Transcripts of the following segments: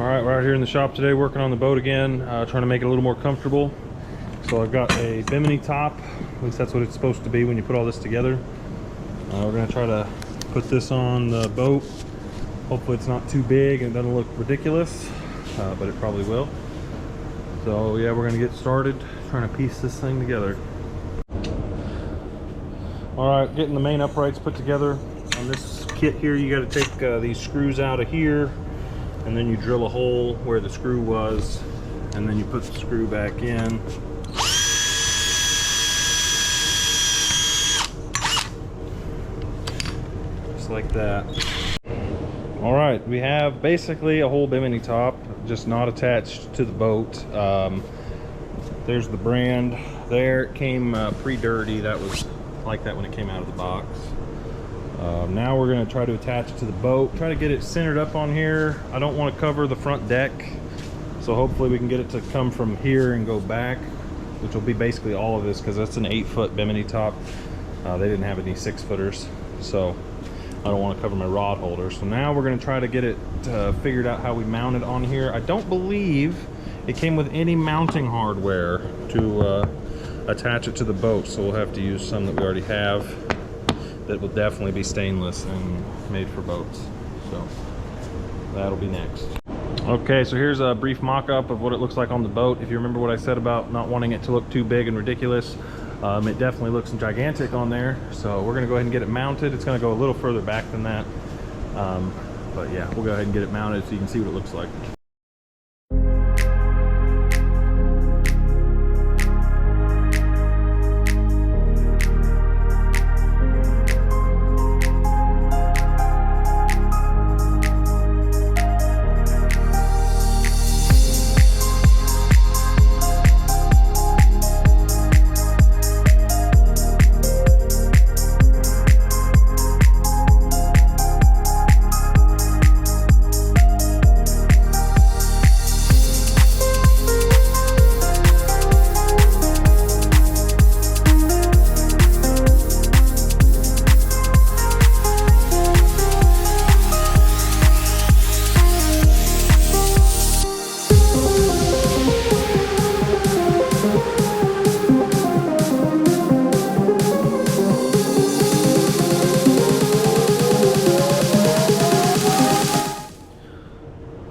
All right, we're out here in the shop today working on the boat again, trying to make it a little more comfortable. So I've got a Bimini top, at least that's what it's supposed to be when you put all this together. We're gonna try to put this on the boat. Hopefully it's not too big and it doesn't look ridiculous, but it probably will. So yeah, we're gonna get started trying to piece this thing together. All right, getting the main uprights put together. On this kit here, you gotta take these screws out of here, and then you drill a hole where the screw was, and then you put the screw back in. Just like that. All right, we have basically a whole Bimini top, just not attached to the boat. There's the brand there. It came pre-dirty. That was like that when it came out of the box. Now we're going to try to attach it to the boat, try to get it centered up on here. I don't want to cover the front deck, so hopefully we can get it to come from here and go back, which will be basically all of this because that's an 8-foot Bimini top. They didn't have any 6-footers, so I don't want to cover my rod holder. So now we're going to try to get it figured out how we mount it on here. I don't believe it came with any mounting hardware to attach it to the boat, so we'll have to use some that we already have that will definitely be stainless and made for boats. So that'll be next. Okay, so here's a brief mock-up of what it looks like on the boat. If you remember what I said about not wanting it to look too big and ridiculous, it definitely looks gigantic on there. So we're gonna go ahead and get it mounted. It's gonna go a little further back than that. But yeah, we'll go ahead and get it mounted so you can see what it looks like.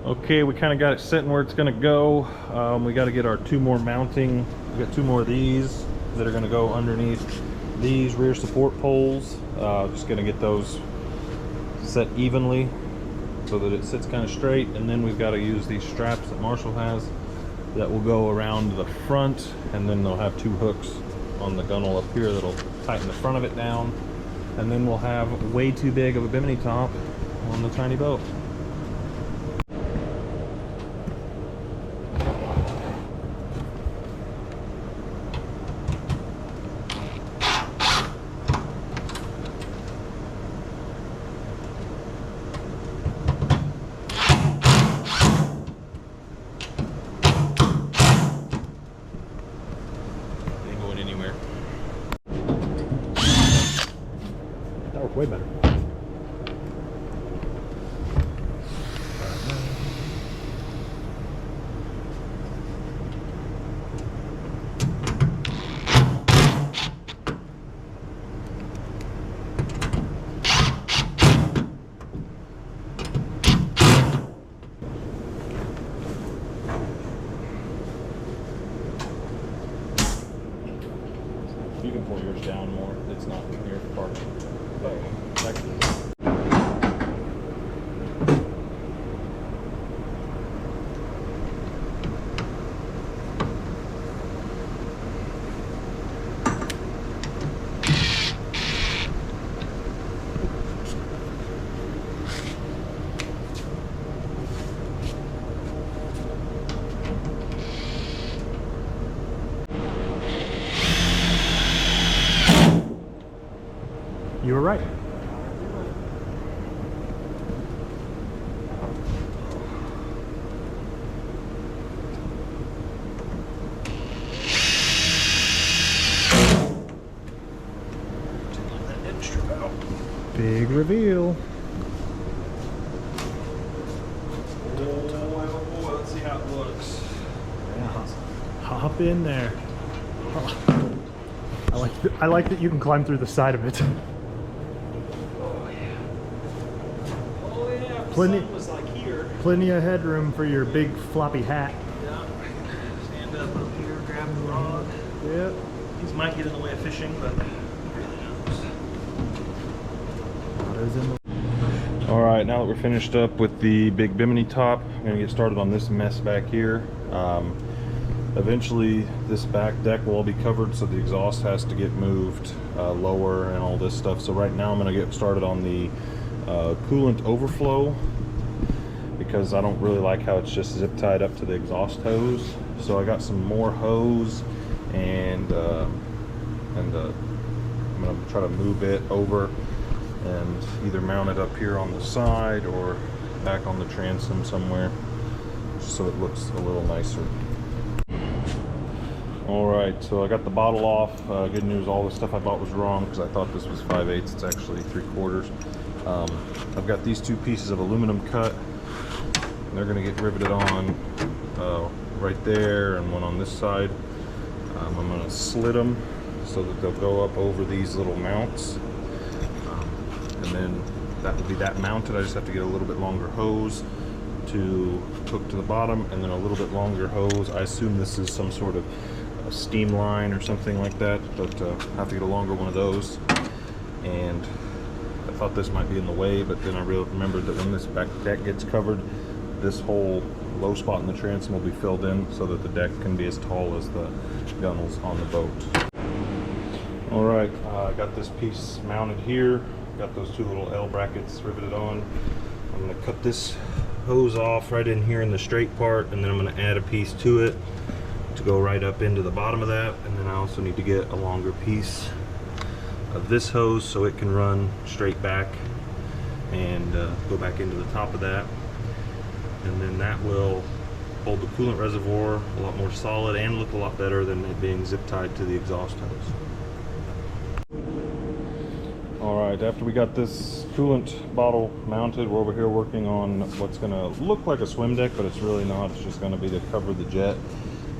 Okay, we kind of got it sitting where it's going to go. We got to get our 2 more mounting. We got 2 more of these that are going to go underneath these rear support poles. Just going to get those set evenly so that it sits kind of straight. And then we've got to use these straps that Marshall has that will go around the front, and then they'll have 2 hooks on the gunnel up here that'll tighten the front of it down. And then we'll have way too big of a Bimini top on the tiny boat. Way better. You can pull yours down more. It's not near the part. You were right. Big reveal. hop in there. Oh. I like that you can climb through the side of it. Oh yeah. Plenty, was like here. plenty of headroom for your big floppy hat. Yeah. Stand up here, grab the rod. Yep. These might get in the way of fishing, but all right, now that we're finished up with the big Bimini top, I'm gonna get started on this mess back here. Eventually this back deck will all be covered, so the exhaust has to get moved lower and all this stuff. So right now I'm gonna get started on the coolant overflow, because I don't really like how it's just zip tied up to the exhaust hose. So I got some more hose, and I'm gonna try to move it over and either mount it up here on the side or back on the transom somewhere, just so it looks a little nicer. Alright, so I got the bottle off. Good news, all the stuff I bought was wrong, because I thought this was 5/8, it's actually 3/4. I've got these two pieces of aluminum cut, and they're going to get riveted on right there, and one on this side. I'm going to slit them so that they'll go up over these little mounts, and then that will be that mounted. I just have to get a little bit longer hose to hook to the bottom, and then a little bit longer hose. I assume this is some sort of a steam line or something like that, but I have to get a longer one of those. And I thought this might be in the way, but then I remembered that when this back deck gets covered, this whole low spot in the transom will be filled in so that the deck can be as tall as the gunnels on the boat. All right, I got this piece mounted here. Got those two little L brackets riveted on. I'm going to cut this hose off right in here in the straight part, and then I'm going to add a piece to it to go right up into the bottom of that. And then I also need to get a longer piece of this hose so it can run straight back and go back into the top of that. And then that will hold the coolant reservoir a lot more solid and look a lot better than it being zip tied to the exhaust hose. Alright, after we got this coolant bottle mounted, we're over here working on what's going to look like a swim deck, but it's really not. It's just going to be to cover the jet,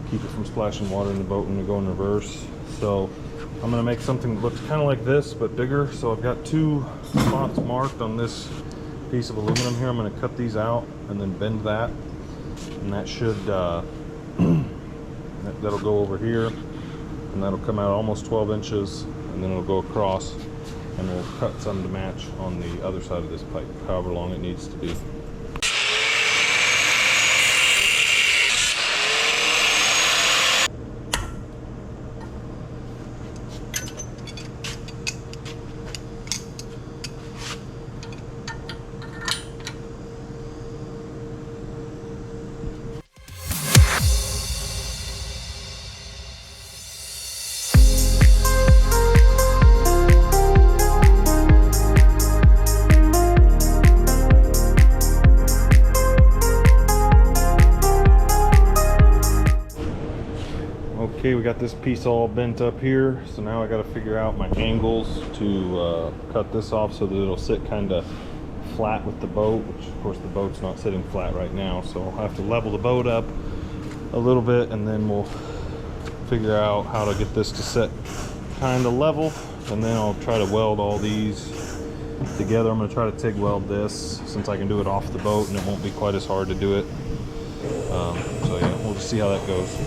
keep it from splashing water in the boat when we go in reverse. So I'm going to make something that looks kind of like this, but bigger. So I've got two spots marked on this piece of aluminum here. I'm going to cut these out and then bend that, and that should that'll go over here, and that'll come out almost 12 inches, and then it'll go across, and we'll cut some to match on the other side of this pipe, however long it needs to be. Okay, we got this piece all bent up here, so now I got to figure out my angles to cut this off so that it'll sit kind of flat with the boat, which of course the boat's not sitting flat right now, so I'll have to level the boat up a little bit, and then we'll figure out how to get this to set kind of level, and then I'll try to weld all these together. I'm going to try to TIG weld this since I can do it off the boat and it won't be quite as hard to do it. So yeah, we'll just see how that goes.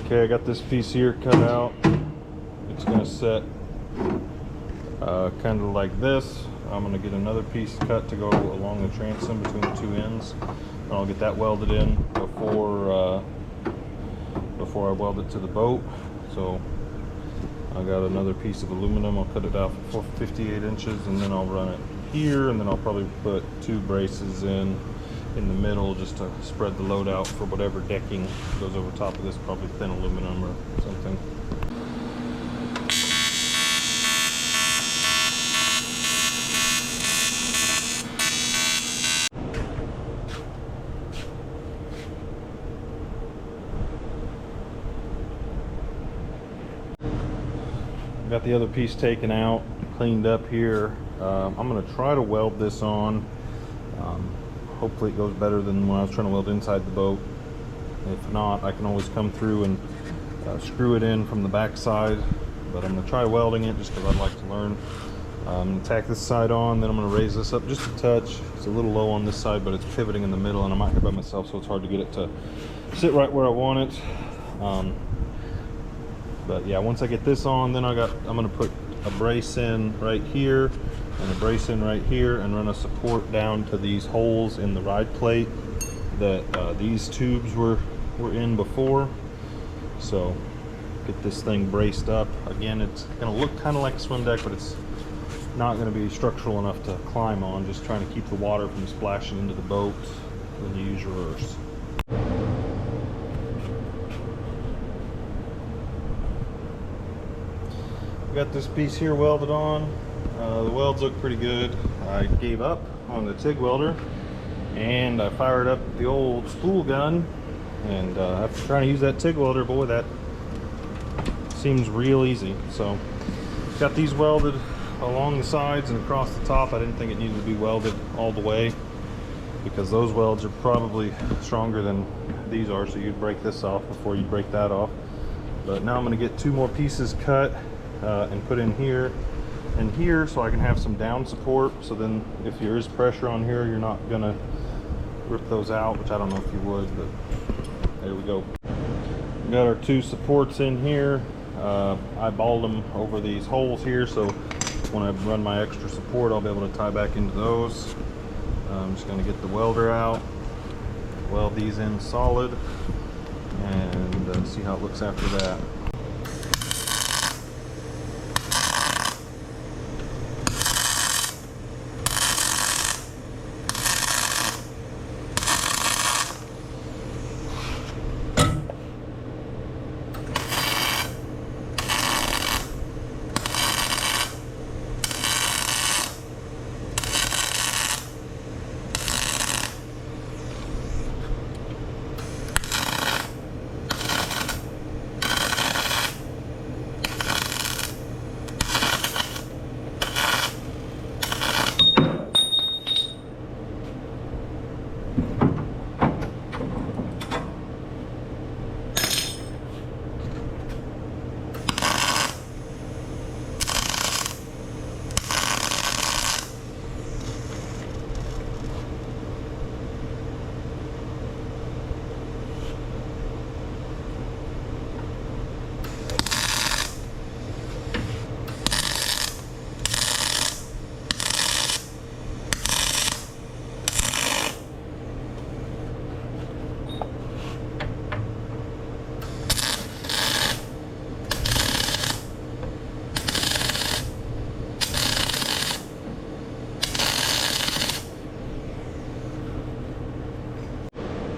Okay, I got this piece here cut out. It's going to set kind of like this. I'm going to get another piece cut to go along the transom between the two ends, and I'll get that welded in before I weld it to the boat. So I got another piece of aluminum. I'll cut it out for 58 inches, and then I'll run it here, and then I'll probably put 2 braces in the middle just to spread the load out for whatever decking goes over top of this, probably thin aluminum or something. Got the other piece taken out, cleaned up here. I'm going to try to weld this on. Hopefully it goes better than when I was trying to weld inside the boat. If not, I can always come through and screw it in from the back side. But I'm going to try welding it just because I'd like to learn. I'm going to tack this side on, then I'm going to raise this up just a touch. It's a little low on this side, but it's pivoting in the middle, and I'm out here by myself, so it's hard to get it to sit right where I want it. But yeah, once I get this on, then I'm going to put a brace in right here and a brace in right here, and run a support down to these holes in the ride plate that these tubes were in before. So get this thing braced up. Again, it's going to look kind of like a swim deck, but it's not going to be structural enough to climb on. Just trying to keep the water from splashing into the boat when you use reverse. Got this piece here welded on. The welds look pretty good. I gave up on the TIG welder and I fired up the old spool gun, and after trying to use that TIG welder, boy, that seems real easy. So got these welded along the sides and across the top. I didn't think it needed to be welded all the way because those welds are probably stronger than these are, so you'd break this off before you break that off. But now I'm going to get 2 more pieces cut and put in here and here, so I can have some down support, so then if there is pressure on here, you're not gonna rip those out, which I don't know if you would, but there we go. We got our 2 supports in here. I balled them over these holes here, so when I run my extra support, I'll be able to tie back into those. I'm just gonna get the welder out, weld these in solid, and see how it looks after that.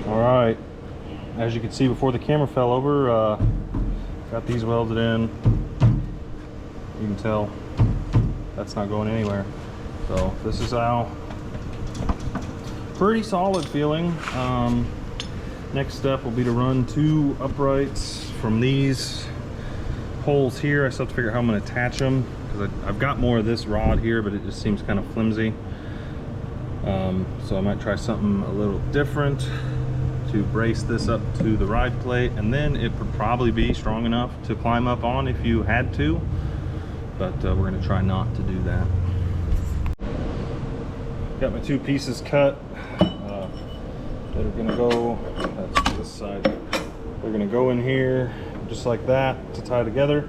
Alright, as you can see before the camera fell over, got these welded in. You can tell that's not going anywhere. So this is how, pretty solid feeling. Next step will be to run 2 uprights from these holes here. I still have to figure out how I'm going to attach them, because I've got more of this rod here, but it just seems kind of flimsy. So I might try something a little different to brace this up to the ride plate, and then it would probably be strong enough to climb up on if you had to, but we're going to try not to do that. Got my 2 pieces cut that are going to go, that's this side, they're going to go in here just like that to tie together,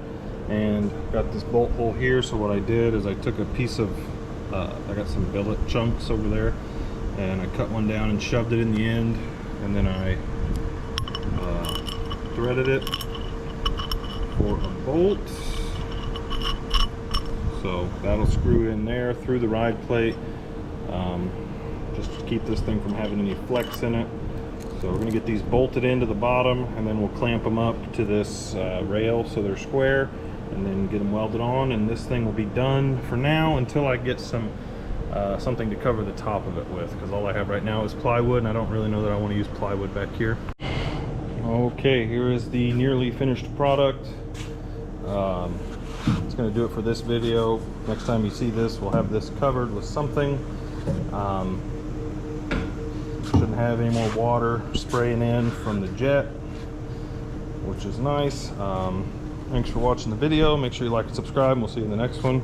and got this bolt hole here. So what I did is I took a piece of I got some billet chunks over there, and I cut one down and shoved it in the end, and then I threaded it for a bolt. So that'll screw in there through the ride plate, just to keep this thing from having any flex in it. So we're going to get these bolted into the bottom, and then we'll clamp them up to this rail so they're square, and then get them welded on, and this thing will be done for now until I get some something to cover the top of it with, because all I have right now is plywood, and I don't really know that I want to use plywood back here. Okay, here is the nearly finished product. It's going to do it for this video. Next time you see this, we'll have this covered with something. Shouldn't have any more water spraying in from the jet, which is nice. Thanks for watching the video. Make sure you like and subscribe, and we'll see you in the next one.